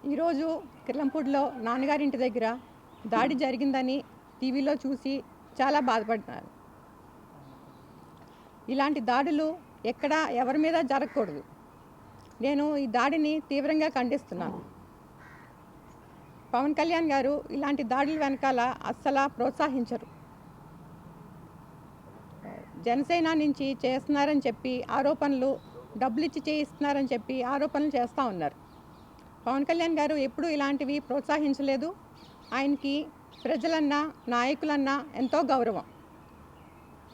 ఈరోజు కిర్లంపూడిలో నాన్నగారింటి దగ్గర దాడి జరిగిందని టీవీలో చూసి చాలా బాధపడ్డాను. ఇలాంటి దాడులు ఎక్కడ ఎవరి మీద జరగకూడదు. నేను ఈ దాడిని తీవ్రంగా ఖండిస్తున్నాను. పవన్ కళ్యాణ్ గారు ఇలాంటి దాడుల వెనకాల అస్సలు ప్రోత్సహించరు. జనసేన నుంచి చేస్తున్నారని చెప్పి ఆరోపణలు, డబ్బులు ఇచ్చి చేయిస్తున్నారని చెప్పి ఆరోపణలు చేస్తూ ఉన్నారు. పవన్ కళ్యాణ్ గారు ఎప్పుడూ ఇలాంటివి ప్రోత్సహించలేదు. ఆయనకి ప్రజలన్నా నాయకులన్నా ఎంతో గౌరవం.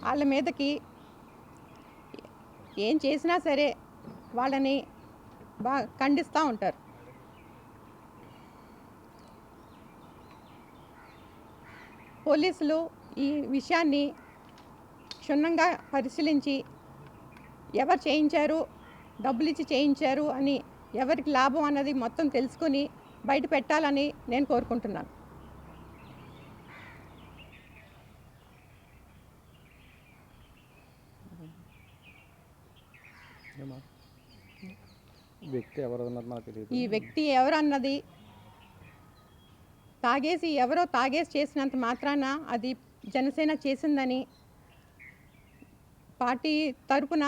వాళ్ళ మీదకి ఏం చేసినా సరే వాళ్ళని బాగా ఖండిస్తూ ఉంటారు. పోలీసులు ఈ విషయాన్ని క్షుణ్ణంగా పరిశీలించి ఎవరు చేయించారు, డబ్బులు ఇచ్చి చేయించారు అని, ఎవరికి లాభం అన్నది మొత్తం తెలుసుకొని బయట పెట్టాలని నేను కోరుకుంటున్నాను. ఈ వ్యక్తి ఎవరన్నది తాగేసి చేసినంత మాత్రాన అది జనసేన చేసిందని పార్టీ తరపున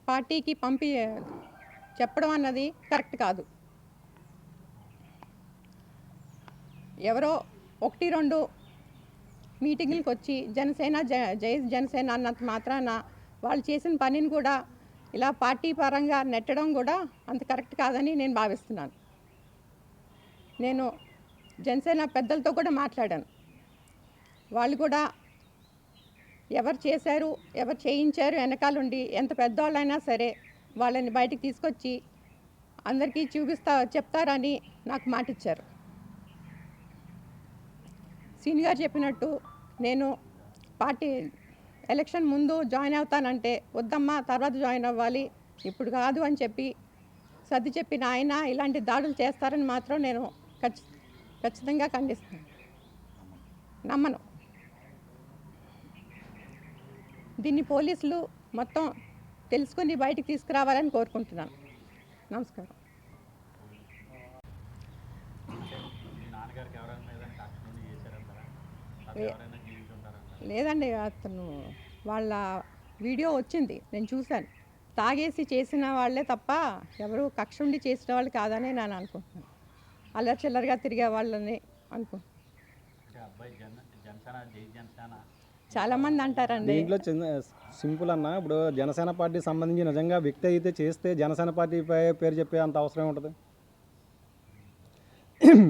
పార్టీకి చెప్పడం అన్నది కరెక్ట్ కాదు. ఎవరో 1-2 మీటింగులకు వచ్చి జనసేన జై జనసేన అన్నంత మాత్రాన వాళ్ళు చేసిన పనిని కూడా ఇలా పార్టీ పరంగా నెట్టడం కూడా అంత కరెక్ట్ కాదని నేను భావిస్తున్నాను. నేను జనసేన పెద్దలతో కూడా మాట్లాడాను. వాళ్ళు కూడా ఎవరు చేశారు, ఎవరు చేయించారు వెనకాలండి ఎంత పెద్దవాళ్ళైనా సరే వాళ్ళని బయటికి తీసుకొచ్చి అందరికీ చెప్తారని నాకు మాట ఇచ్చారు. సీని గారు చెప్పినట్టు నేను పార్టీ ఎలక్షన్ ముందు జాయిన్ అవుతానంటే వద్దమ్మా తర్వాత జాయిన్ అవ్వాలి, ఇప్పుడు కాదు అని చెప్పి సర్ది చెప్పిన ఆయన ఇలాంటి దాడులు చేస్తారని మాత్రం నేను ఖచ్చితంగా ఖండిస్తాను. నమ్మను. దీన్ని పోలీసులు మొత్తం తెలుసుకొని బయటికి తీసుకురావాలని కోరుకుంటున్నాను. నమస్కారం. లేదండి, అతను వాళ్ళ వీడియో వచ్చింది, నేను చూశాను. తాగేసి చేసిన వాళ్ళే తప్ప ఎవరు కక్ష ఉండి చేసిన వాళ్ళు కాదని నేను అనుకుంటున్నాను. అల్లరి చిల్లరగా తిరిగే వాళ్ళని అనుకుంటున్నాను. చాలామంది అంటారండి. దీంట్లో సింపుల్ అన్న, ఇప్పుడు జనసేన పార్టీ సంబంధించి నిజంగా వ్యక్తి అయితే చేస్తే జనసేన పార్టీ పేరు చెప్పే అంత అవసరం ఉంటుంది.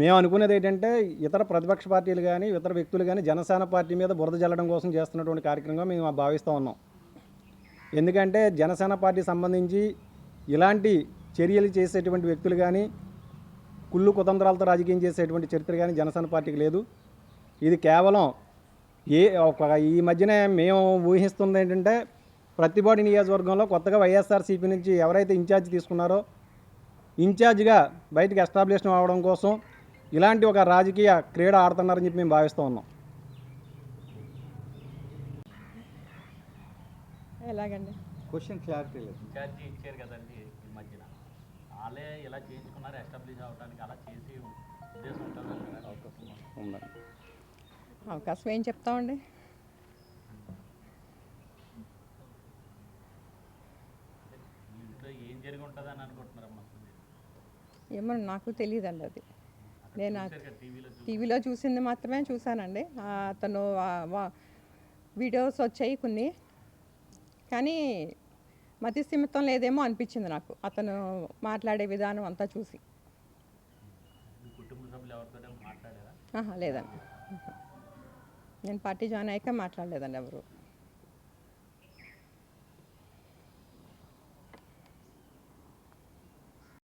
మేము అనుకునేది ఏంటంటే ఇతర ప్రతిపక్ష పార్టీలు కానీ ఇతర వ్యక్తులు కానీ జనసేన పార్టీ మీద బురద జల్లడం కోసం చేస్తున్నటువంటి కార్యక్రమంగా మేము భావిస్తూ ఉన్నాం. ఎందుకంటే జనసేన పార్టీ సంబంధించి ఇలాంటి చర్యలు చేసేటువంటి వ్యక్తులు కానీ కుళ్ళు కుతంత్రాలతో రాజకీయం చేసేటువంటి చరిత్ర కానీ జనసేన పార్టీకి లేదు. ఇది కేవలం ఈ మధ్యనే మేము ఊహిస్తుంది ఏంటంటే ప్రతిపాడు నియోజకవర్గంలో కొత్తగా వైఎస్ఆర్సీపీ నుంచి ఎవరైతే ఇన్ఛార్జ్ తీసుకున్నారో ఇన్ఛార్జ్గా బయటకు ఎస్టాబ్లిష్ అవ్వడం కోసం ఇలాంటి ఒక రాజకీయ క్రీడ ఆడుతున్నారని చెప్పి మేము భావిస్తూ ఉన్నాం. ఎలాగండి క్వశ్చన్ క్లారిటీ లేదు. ఇన్ఛార్జి ఇచ్చారు కదండి ఈ మధ్యన, వాళ్ళే ఇలా చేయించుకున్నారు, ఎస్టాబ్లిష్ అవ్వడానికి అలా చేసి ఉద్దేశం ఉంటుంది. అవకాశం ఏం చెప్తామండి. ఇంట్లో ఏం జరిగి ఉంటుందని అనుకుంటున్నారమ్మా? ఏమో నాకు తెలియదండి. అది నేను టీవీలో చూసింది మాత్రమే చూశానండి. అతను వీడియోస్ వచ్చాయి కొన్ని, కానీ మతి స్థిమితం లేదేమో అనిపించింది నాకు అతను మాట్లాడే విధానం అంతా చూసి. కుటుంబ సభ్యులు ఎవరితో మాట్లాడారా? లేదండి, నేను పార్టీ జాయిన్ అయ్యాక మాట్లాడలేదండి ఎవరు.